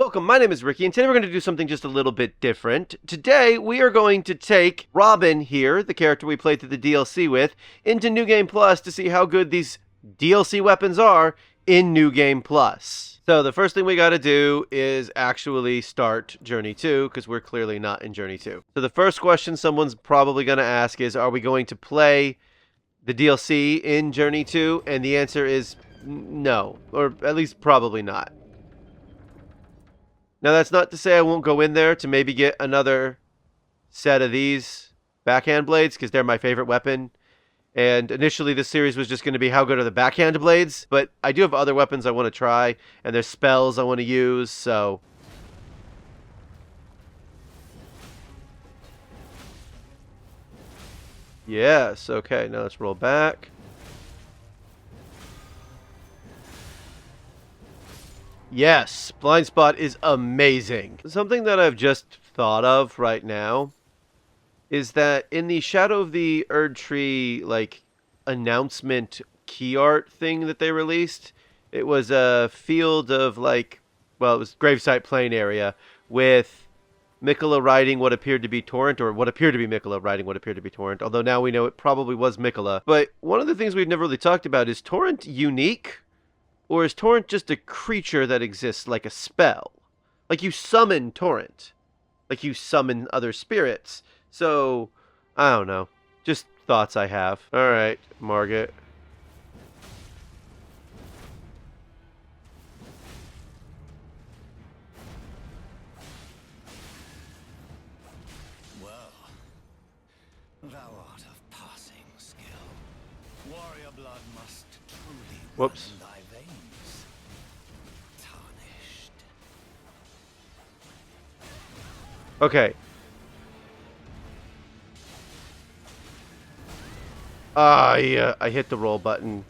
Welcome, my name is Ricky, and today we're going to do something just a little bit different. Today, we are going to take Robyn here, the character we played through the DLC with, into New Game Plus to see how good these DLC weapons are in New Game Plus. So the first thing we got to do is actually start Journey 2, because we're clearly not in Journey 2. So the first question someone's probably going to ask is, are we going to play the DLC in Journey 2? And the answer is no, or at least probably not. Now, that's not to say I won't go in there to maybe get another set of these Backhand Blades, because they're my favorite weapon. And initially, this series was just going to be how good are the Backhand Blades, but I do have other weapons I want to try, and there's spells I want to use, so... Yes, okay, now let's roll back. Yes, blind spot is amazing. Something that I've just thought of right now is that in the Shadow of the Erdtree, like, announcement key art thing that they released, it was a field of, like, well, it was gravesite plain area with Miquella riding what appeared to be Torrent, or what appeared to be Miquella riding what appeared to be Torrent, although now we know it probably was Miquella. But one of the things we've never really talked about is Torrent unique? Or is Torrent just a creature that exists like a spell? Like you summon Torrent. Like you summon other spirits. So, I don't know. Just thoughts I have. Alright, Margit. Well, thou art of passing skill. Warrior blood must truly Whoops. run thy veins. Tarnished. Okay. I hit the roll button.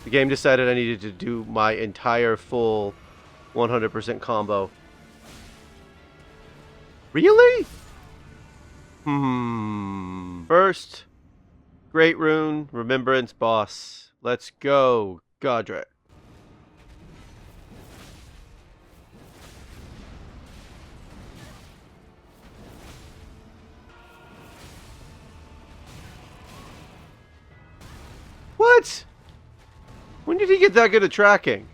The game decided I needed to do my entire full 100% combo. Really? First, Great Rune, Remembrance, Boss. Let's go, Godric. What? When did he get that good at tracking?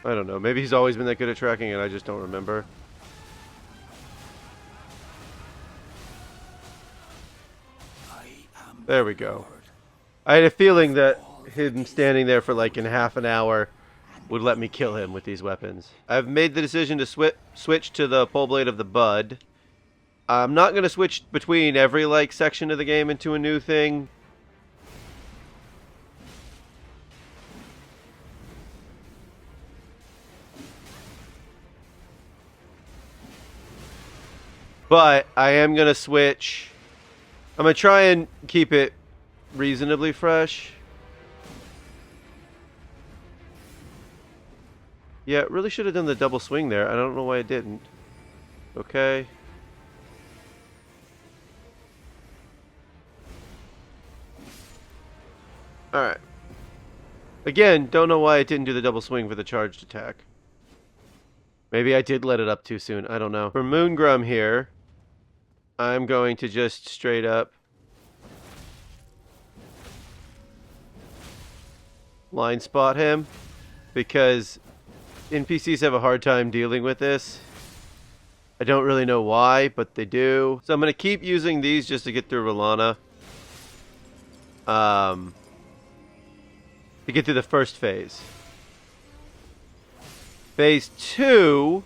I don't know. Maybe he's always been that good at tracking and I just don't remember. There we go. I had a feeling that him standing there for like in half an hour would let me kill him with these weapons. I've made the decision to switch to the Poleblade of the Bud. I'm not going to switch between every like section of the game into a new thing. But I am going to switch. I'm going to try and keep it reasonably fresh. Yeah, really should have done the double swing there. I don't know why I didn't. Okay. Alright. Again, don't know why I didn't do the double swing for the charged attack. Maybe I did let it up too soon. I don't know. For Moongrum here, I'm going to just straight up line spot him, because NPCs have a hard time dealing with this. I don't really know why, but they do. So I'm going to keep using these just to get through Rolana. To get through the first phase. Phase 2,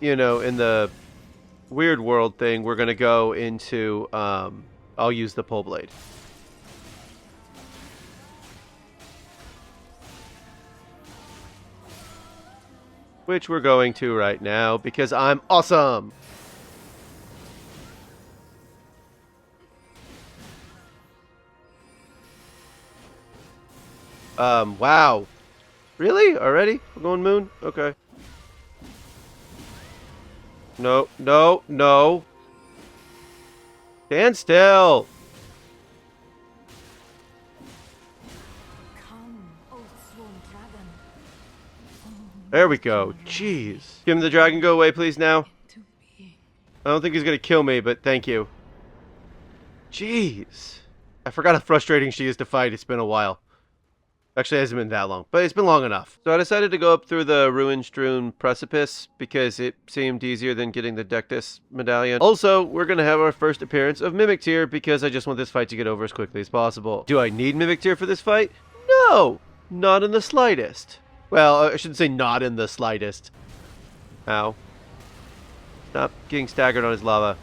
you know, in the weird world thing, we're going to go into, I'll use the Poleblade. Which we're going to right now, because I'm awesome! Wow. Really? Already? We're going moon? Okay. No, no, no. Stand still. Come, old sworn dragon. There we go. Jeez. Give him the dragon go away, please, now. To being. I don't think he's gonna kill me, but thank you. Jeez. I forgot how frustrating she is to fight. It's been a while. Actually, it hasn't been that long, but it's been long enough. So I decided to go up through the ruin-strewn precipice because it seemed easier than getting the Dectus medallion. Also, we're going to have our first appearance of Mimic Tear because I just want this fight to get over as quickly as possible. Do I need Mimic Tear for this fight? No! Not in the slightest. Well, I shouldn't say not in the slightest. Ow. Stop getting staggered on his lava.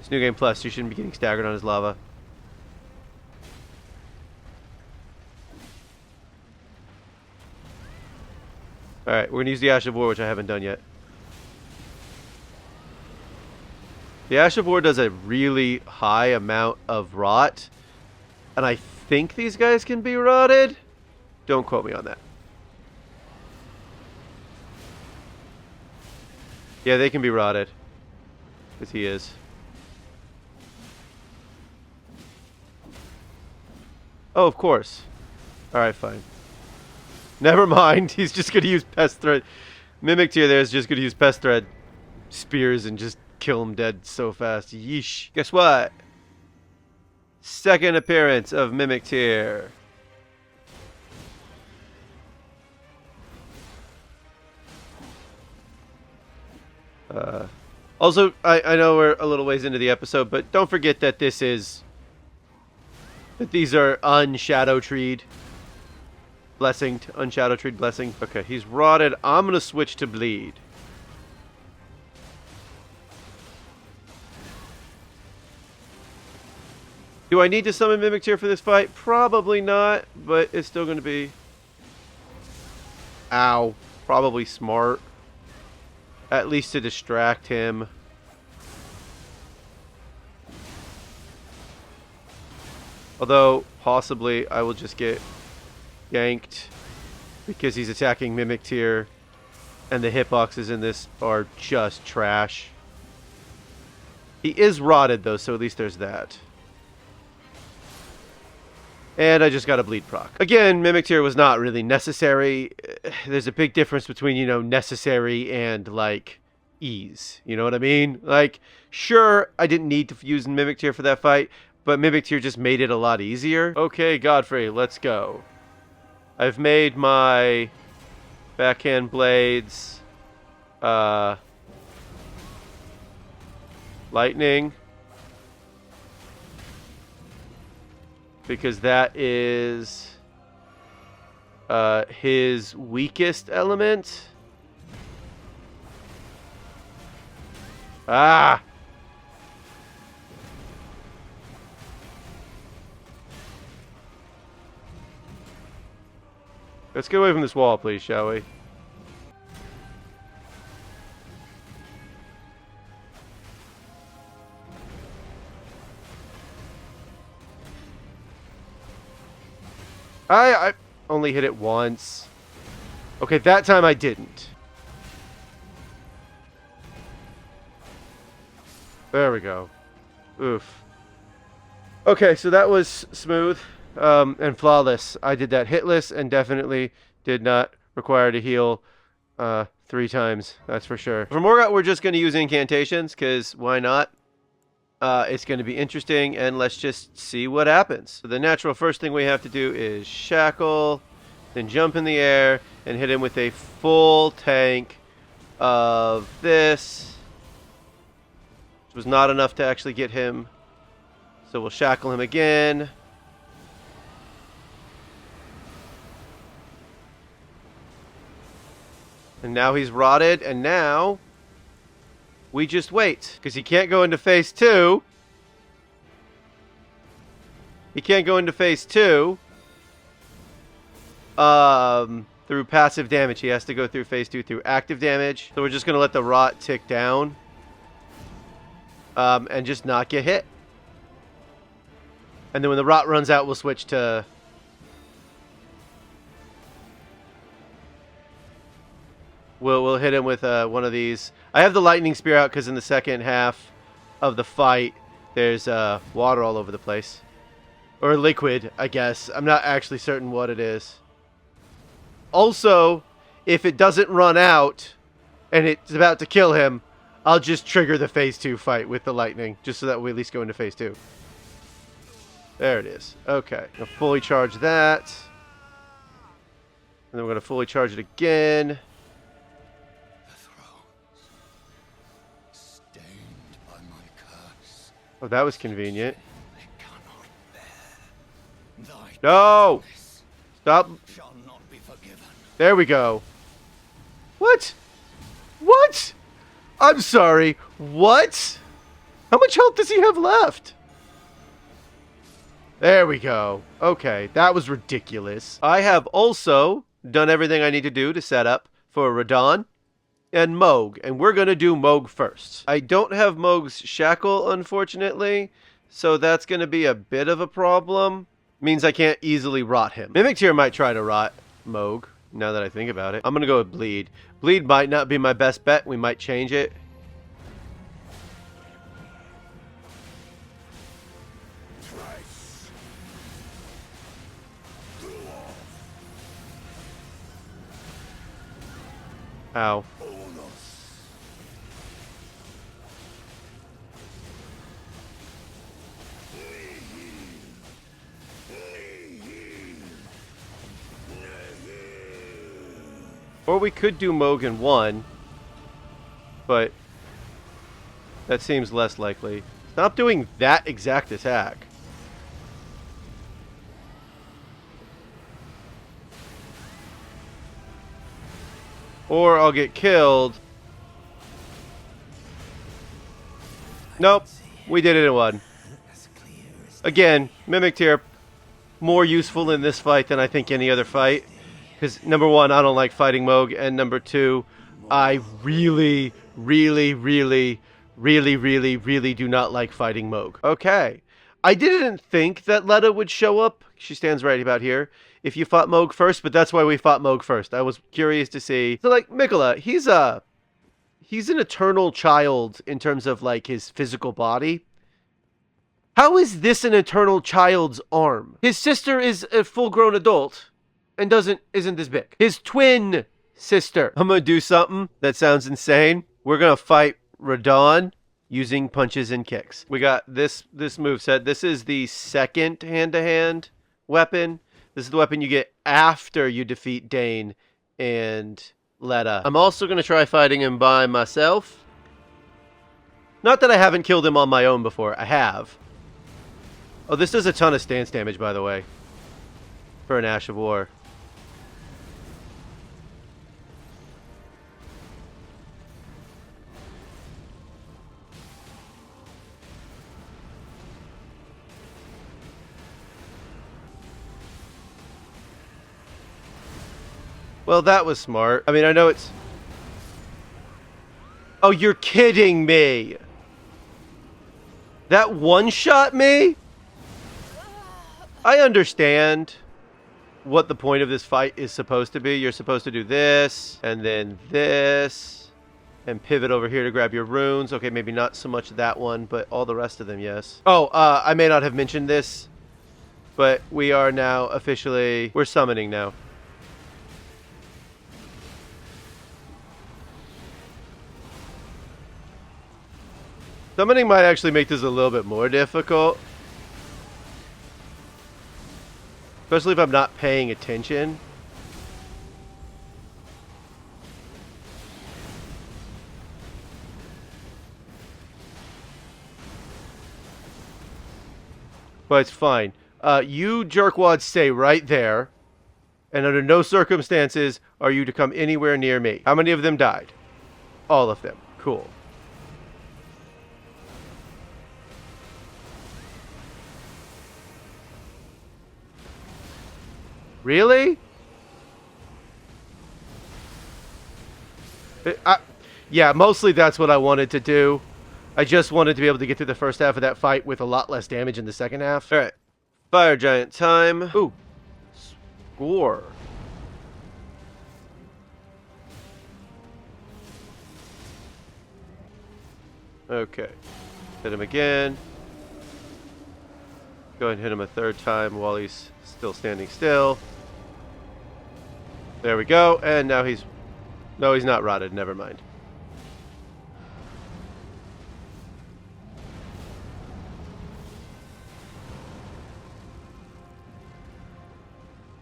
It's New Game Plus, you shouldn't be getting staggered on his lava. Alright, we're going to use the Ash of War, which I haven't done yet. The Ash of War does a really high amount of rot. And I think these guys can be rotted. Don't quote me on that. Yeah, they can be rotted. Because he is. Oh, of course. Alright, fine. Never mind. He's just going to use Pest Thread. Mimic Tear there is just going to use Pest Thread spears and just kill him dead so fast. Yeesh. Guess what? Second appearance of Mimic Tear. Also, I know we're a little ways into the episode, but don't forget that these are unshadow-treed. Blessinged, unshadow-treed blessing. Okay, he's rotted. I'm gonna switch to bleed. Do I need to summon Mimic Tear for this fight? Probably not, but it's still gonna be... Ow. Probably smart. At least to distract him. Although, possibly, I will just get yanked because he's attacking Mimic Tear and the hitboxes in this are just trash. He is rotted though, so at least there's that. And I just got a bleed proc. Again, Mimic Tear was not really necessary. There's a big difference between, you know, necessary and like ease. You know what I mean? Like, sure, I didn't need to use Mimic Tear for that fight, but Mimic Tear just made it a lot easier. Okay, Godfrey, let's go. I've made my Backhand Blades lightning because that is his weakest element. Ah! Let's get away from this wall, please, shall we? I only hit it once. Okay, that time I didn't. There we go. Oof. Okay, so that was smooth. And flawless. I did that hitless and definitely did not require to heal 3 times. That's for sure. For Morgott, we're just going to use incantations because why not? It's going to be interesting and let's just see what happens. So the natural first thing we have to do is shackle, then jump in the air and hit him with a full tank of this. Which was not enough to actually get him. So we'll shackle him again. And now he's rotted, and now we just wait. Because he can't go into phase 2. He can't go into phase 2 through passive damage. He has to go through phase 2 through active damage. So we're just going to let the rot tick down. And just not get hit. And then when the rot runs out, we'll switch to... We'll hit him with one of these. I have the lightning spear out because in the second half of the fight, there's water all over the place. Or liquid, I guess. I'm not actually certain what it is. Also, if it doesn't run out and it's about to kill him, I'll just trigger the phase 2 fight with the lightning, just so that we at least go into phase 2. There it is. Okay. I'll fully charge that. And then we're going to fully charge it again. The thrones, stained by my curse. Oh, that was convenient. They cannot bear. Thy No! darkness Stop. shall not be forgiven. There we go. What? What? I'm sorry. What? How much health does he have left? There we go. Okay, that was ridiculous. I have also done everything I need to do to set up for Radon and Moog, and we're going to do Moog first. I don't have Moog's shackle, unfortunately, so that's going to be a bit of a problem. Means I can't easily rot him. Mimic Tear might try to rot Moog, now that I think about it. I'm going to go with Bleed. Bleed might not be my best bet. We might change it. Ow. Or we could do Moog in 1, but that seems less likely. Stop doing that exact attack. Or I'll get killed. Nope. We did it in 1. Again, Mimic Tear, more useful in this fight than I think any other fight. Because, number 1, I don't like fighting Moog. And number 2, I really do not like fighting Moog. Okay. I didn't think that Letta would show up. She stands right about here. If you fought Moog first, but that's why we fought Moog first. I was curious to see. So, like, Mikola, he's an eternal child in terms of, like, his physical body. How is this an eternal child's arm? His sister is a full-grown adult and isn't this big. His twin sister. I'm gonna do something that sounds insane. We're gonna fight Radon using punches and kicks. We got this moveset. This is the second hand-to-hand weapon. This is the weapon you get after you defeat Dane and Letta. I'm also going to try fighting him by myself. Not that I haven't killed him on my own before. I have. Oh, this does a ton of stance damage, by the way, for an Ash of War. Well, that was smart. I mean, I know it's... Oh, you're kidding me! That one-shot me? I understand what the point of this fight is supposed to be. You're supposed to do this, and then this, and pivot over here to grab your runes. Okay, maybe not so much that one, but all the rest of them, yes. Oh, I may not have mentioned this, but we are now officially... We're summoning now. Summoning might actually make this a little bit more difficult. Especially if I'm not paying attention. But it's fine. You jerkwads stay right there. And under no circumstances are you to come anywhere near me. How many of them died? All of them. Cool. Really? Yeah, mostly that's what I wanted to do. I just wanted to be able to get through the first half of that fight with a lot less damage in the second half. Alright. Fire Giant time. Ooh. Score. Okay. Hit him again. Go ahead and hit him a third time while he's still standing still. There we go. And now he's... No, he's not rotted. Never mind.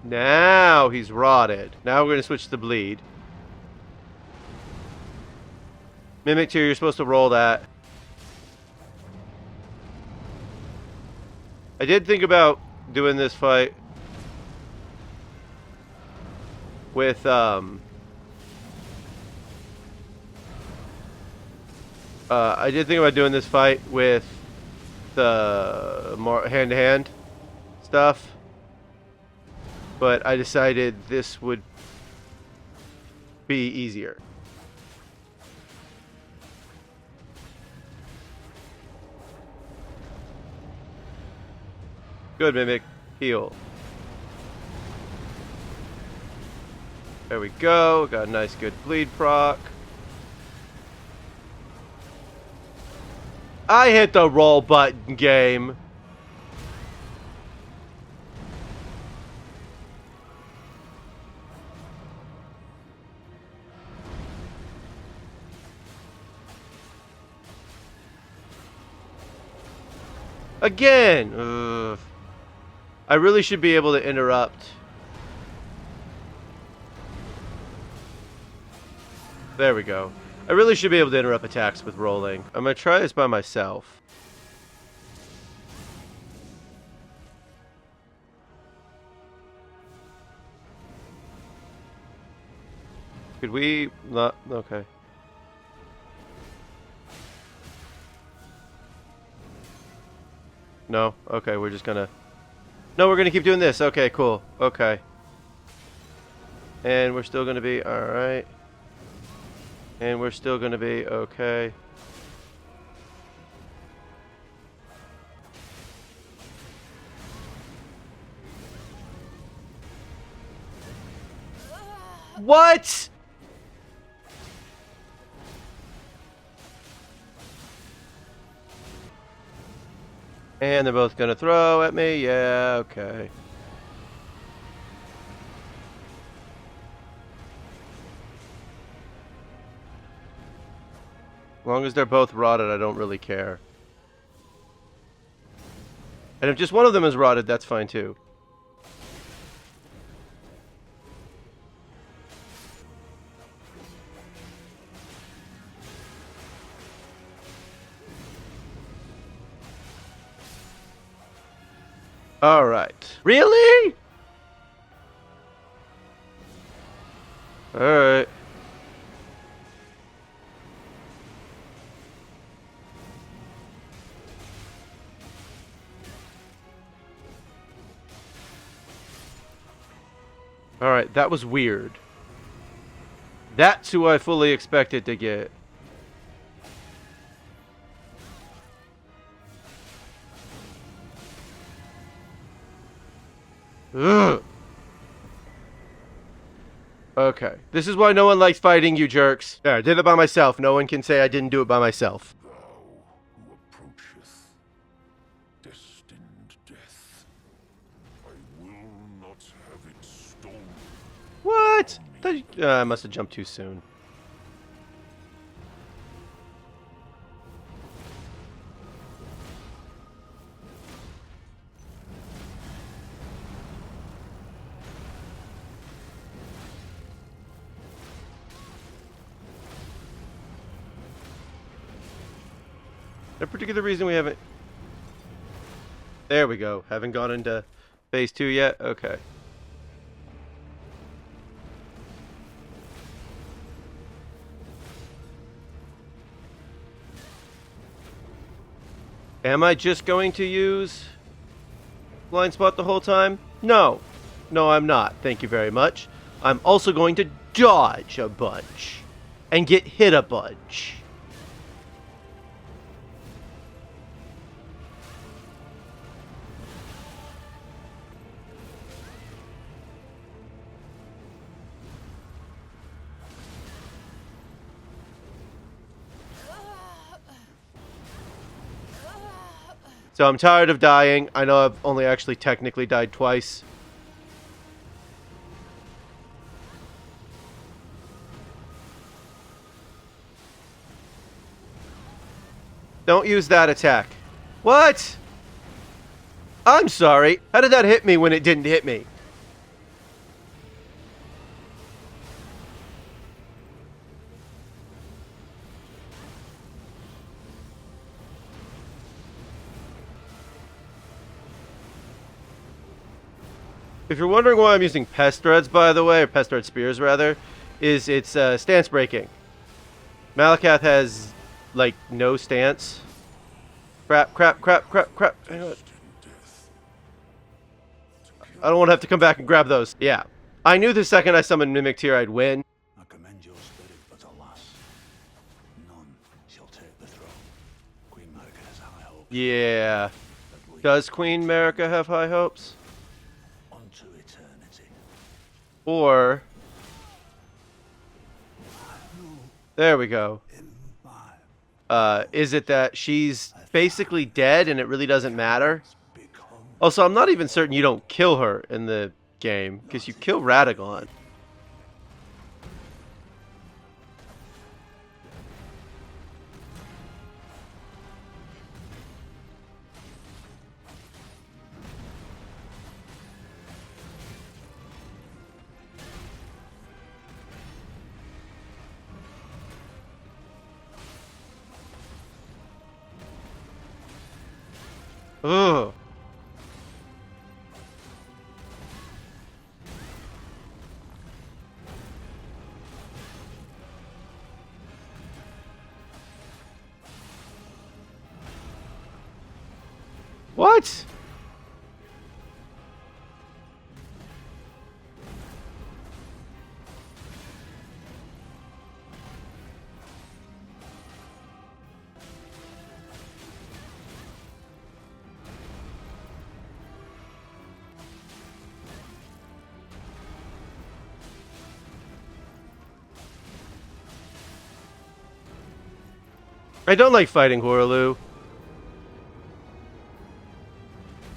Now he's rotted. Now we're going to switch to bleed. Mimic 2, you're supposed to roll that. I did think about doing this fight with I did think about doing this fight with the more hand-to-hand stuff, but I decided this would be easier. Good, Mimic. Heal. There we go. Got a nice good bleed proc. I hit the roll button, game. Again. Ugh. I really should be able to interrupt. There we go. I really should be able to interrupt attacks with rolling. I'm going to try this by myself. Could we not? Okay. No? Okay, we're just gonna... No, we're gonna keep doing this. Okay, cool. Okay. And we're still gonna be... Alright. And we're still gonna be... Okay. What?! And they're both gonna throw at me. Yeah, okay. As long as they're both rotted, I don't really care. And if just one of them is rotted, that's fine too. Alright. Really? Alright. Alright, that was weird. That's who I fully expected to get. Ugh. Okay. This is why no one likes fighting, you jerks. Yeah, I did it by myself. No one can say I didn't do it by myself. Thou who approacheth destined death, I will not have it stolen. What? I must have jumped too soon. No particular reason we haven't... There we go. Haven't gone into phase 2 yet? Okay. Am I just going to use blind spot the whole time? No. No, I'm not. Thank you very much. I'm also going to dodge a bunch and get hit a bunch. So I'm tired of dying. I know I've only actually technically died twice. Don't use that attack. What? I'm sorry. How did that hit me when it didn't hit me? If you're wondering why I'm using Pest Threads, by the way, or Pest Thread Spears, rather, is it's stance breaking. Malakath has, like, no stance. Crap. Hang on. I don't want to have to come back and grab those. Yeah. I knew the second I summoned Mimic Tear I'd win. I commend your spirit, but alas, none shall take the throne. Queen Marika has high hopes. Yeah. Does Queen Marika have high hopes? Unto eternity. Or... there we go. Is it that she's basically dead and it really doesn't matter? Also, I'm not even certain you don't kill her in the game, because you kill Radagon. Ugh. What? I don't like fighting Horaloo.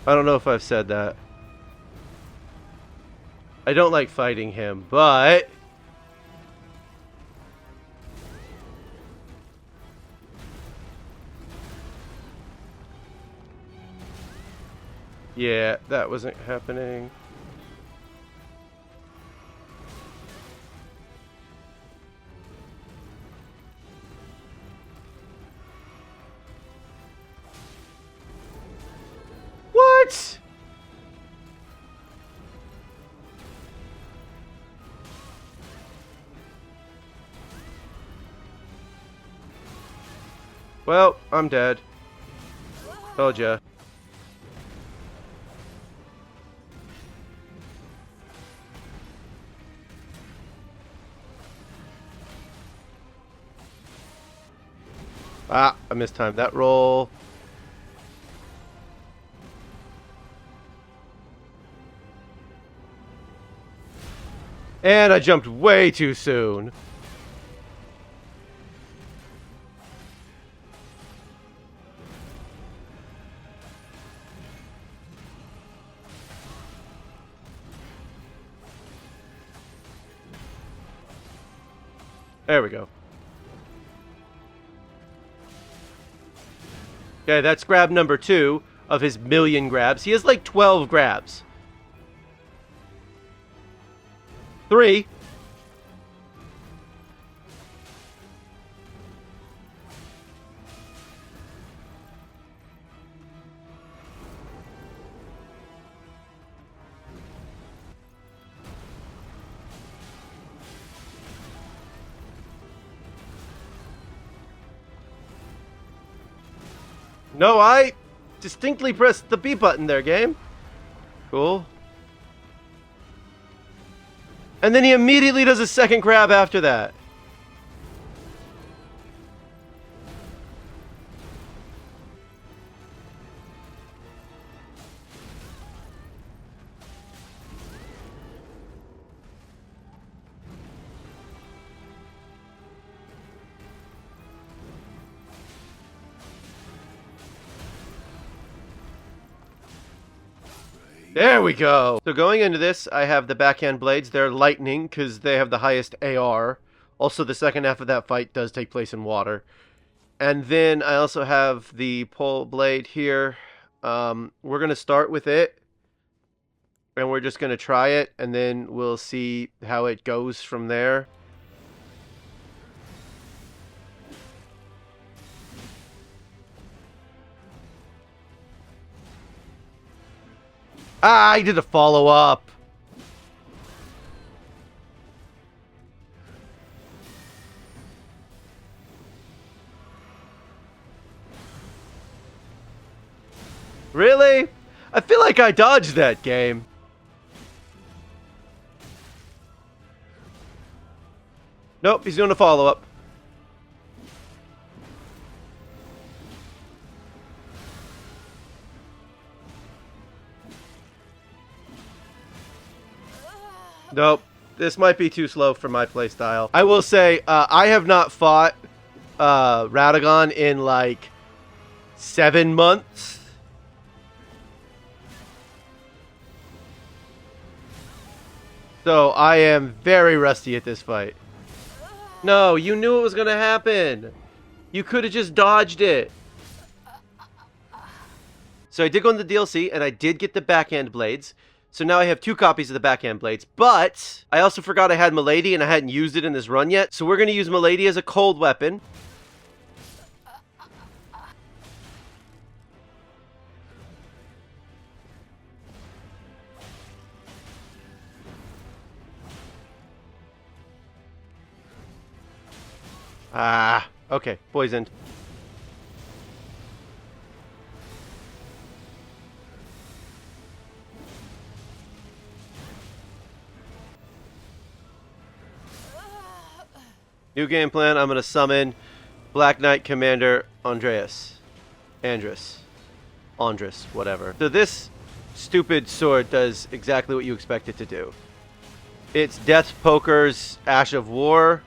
I don't know if I've said that. I don't like fighting him, but... yeah, that wasn't happening. What? Well, I'm dead. Told ya. Ah, I mistimed that roll. And I jumped way too soon. There we go. Okay, that's grab number 2 of his million grabs. He has like 12 grabs. 3. No, I distinctly pressed the B button there, game. Cool. And then he immediately does a second grab after that. There we go. So going into this, I have the Backhand Blades. They're lightning because they have the highest AR. Also, the second half of that fight does take place in water. And then I also have the Poleblade here. We're going to start with it. And we're just going to try it. And then we'll see how it goes from there. Ah, I did a follow-up. Really? I feel like I dodged that game. Nope, he's doing a follow-up. Nope. This might be too slow for my playstyle. I will say, I have not fought Radeon in like 7 months. So I am very rusty at this fight. No, you knew it was going to happen. You could have just dodged it. So I did go in the DLC, and I did get the Backhand Blades. So now I have 2 copies of the Backhand Blades. But I also forgot I had Milady, and I hadn't used it in this run yet. So we're going to use Milady as a cold weapon. Ah, okay, poisoned. New game plan, I'm going to summon Black Knight Commander Andres, whatever. So this stupid sword does exactly what you expect it to do. It's Death Poker's Ash of War.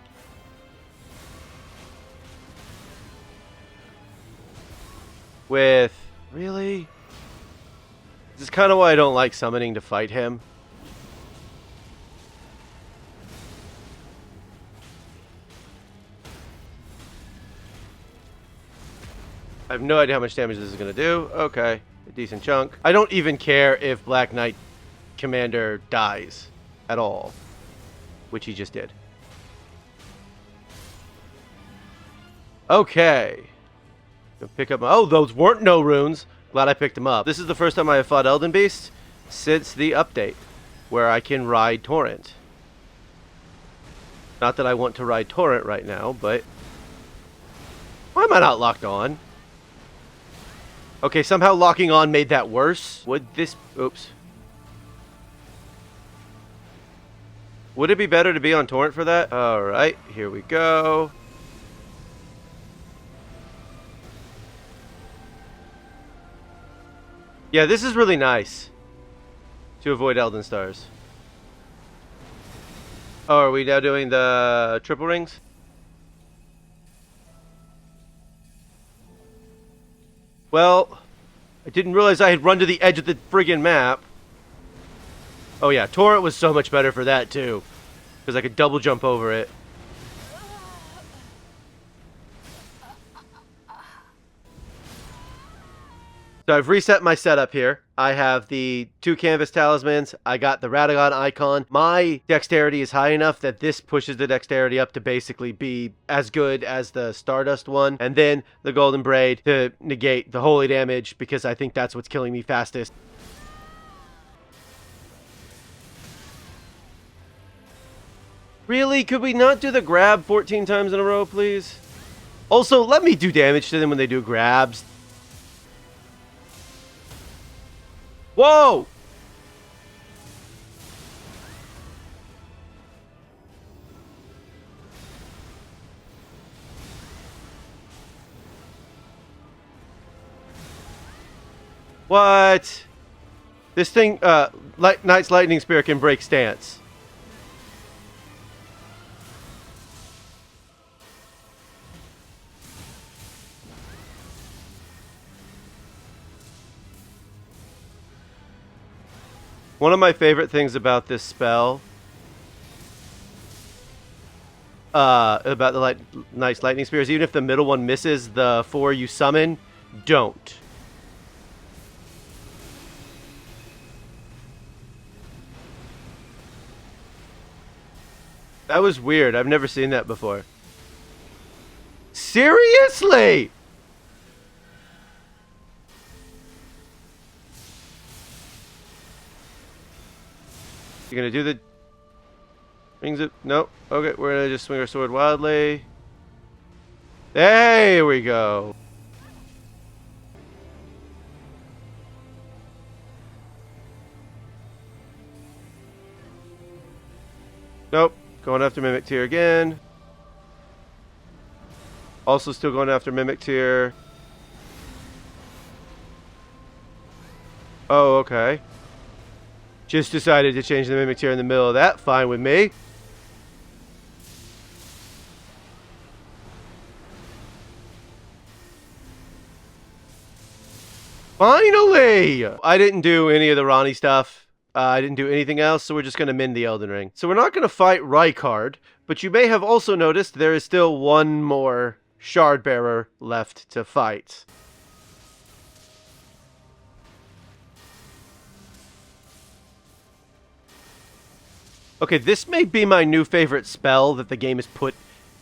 With... Really? This is kind of why I don't like summoning to fight him. I have no idea how much damage this is going to do. Okay, a decent chunk. I don't even care if Black Knight Commander dies at all, which he just did. Okay. Pick up my... Oh, those weren't no runes. Glad I picked them up. This is the first time I have fought Elden Beast since the update, where I can ride Torrent. Not that I want to ride Torrent right now, but... Why am I not locked on? Okay, somehow locking on made that worse. Would this... Oops. Would it be better to be on Torrent for that? Alright, here we go. Yeah, this is really nice. To avoid Elden Stars. Oh, are we now doing the triple rings? Well, I didn't realize I had run to the edge of the friggin' map. Oh yeah, Torrent was so much better for that too. Because I could double jump over it. So I've reset my setup here. I have the 2 canvas talismans. I got the Radeon icon. My dexterity is high enough that this pushes the dexterity up to basically be as good as the Stardust one. And then the Golden Braid to negate the holy damage because I think that's what's killing me fastest. Really? Could we not do the grab 14 times in a row, please? Also, let me do damage to them when they do grabs. Whoa! What? This thing, Knight's Lightning Spear can break stance. One of my favorite things about this spell, about the nice lightning spears, even if the middle one misses the 4 you summon, don't. That was weird. I've never seen that before. Seriously? You're gonna do the rings it? Nope. Okay, we're gonna just swing our sword wildly. There we go. Nope. Going after Mimic Tier again. Also still going after Mimic Tier. Oh, okay. Just decided to change the Mimic Tier in the middle of that. Fine with me. Finally! I didn't do any of the Ronnie stuff. I didn't do anything else, so we're just going to min the Elden Ring. So we're not going to fight Rykard, but you may have also noticed there is still one more Shard Bearer left to fight. Okay, this may be my new favorite spell that the game has put...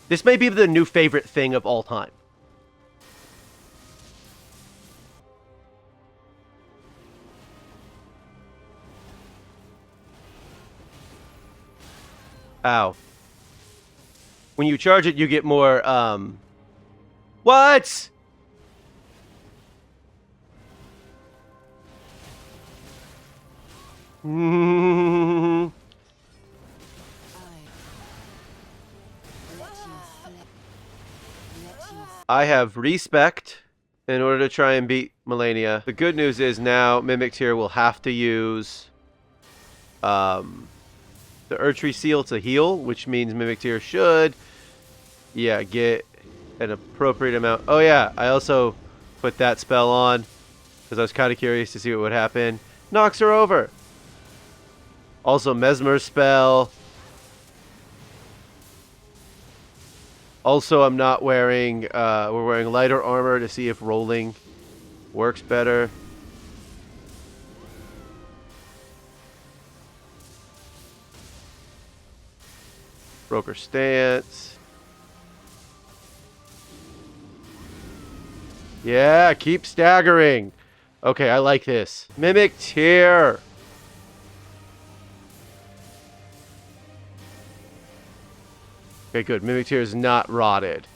This may be the new favorite thing of all time. Ow. When you charge it, you get more, What? I have respect in order to try and beat Malenia. The good news is now Mimic Tier will have to use the Erdtree seal to heal, which means Mimic Tier should, yeah, get an appropriate amount. Oh yeah, I also put that spell on because I was kind of curious to see what would happen. Knocks her over. Also Mesmer spell. Also, I'm not wearing, we're wearing lighter armor to see if rolling works better. Broker stance. Yeah, keep staggering. Okay, I like this. Mimic Tier. Okay, good. Mimic Tier is not rotted.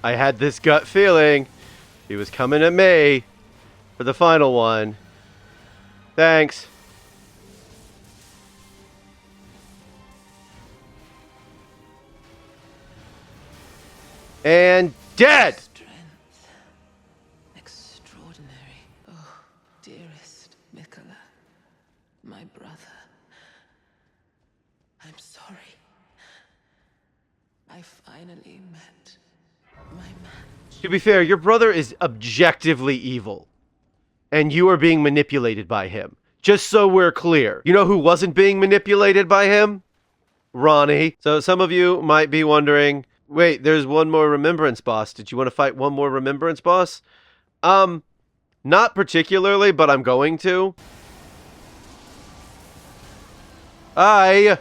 I had this gut feeling he was coming at me for the final one. Thanks. And dead! Strength. Extraordinary. Oh, dearest Mikola, my brother. I'm sorry. I finally met my match. To be fair, your brother is objectively evil. And you are being manipulated by him. Just so we're clear. You know who wasn't being manipulated by him? Ronnie. So some of you might be wondering, wait, there's one more Remembrance boss. Did you want to fight one more Remembrance boss? Not particularly, but I'm going to. Okay,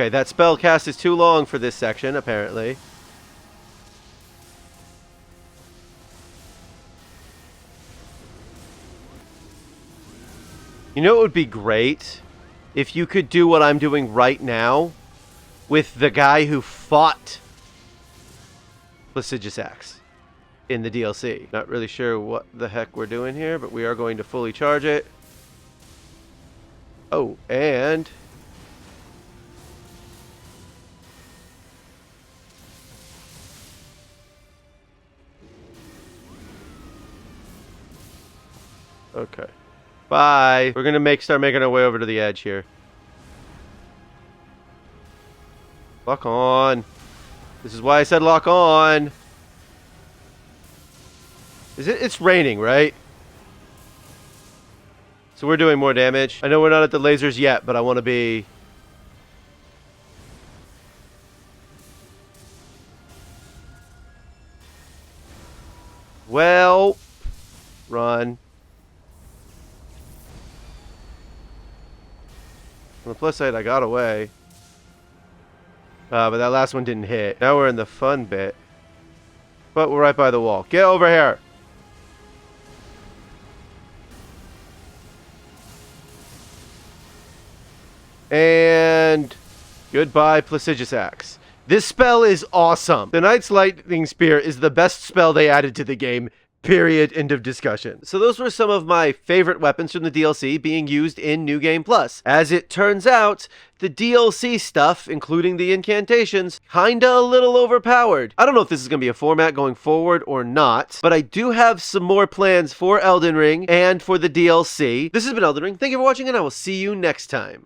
that spell cast is too long for this section, apparently. You know what would be great? If you could do what I'm doing right now with the guy who fought Placiduous Axe in the DLC. Not really sure what the heck we're doing here, but we are going to fully charge it. Oh, and Okay. Bye. We're gonna start making our way over to the edge here. Lock on. This is why I said lock on. It's raining, right? So we're doing more damage. I know we're not at the lasers yet, but I want to be... Well... Run. On the plus side, I got away. But that last one didn't hit. Now we're in the fun bit. But we're right by the wall. Get over here! And goodbye, Placiduous Axe. This spell is awesome. The Knight's Lightning Spear is the best spell they added to the game. Period. End of discussion. So those were some of my favorite weapons from the DLC being used in New Game Plus. As it turns out, the DLC stuff, including the incantations, kinda a little overpowered. I don't know if this is gonna be a format going forward or not, but I do have some more plans for Elden Ring and for the DLC. This has been Elden Ring. Thank you for watching, and I will see you next time.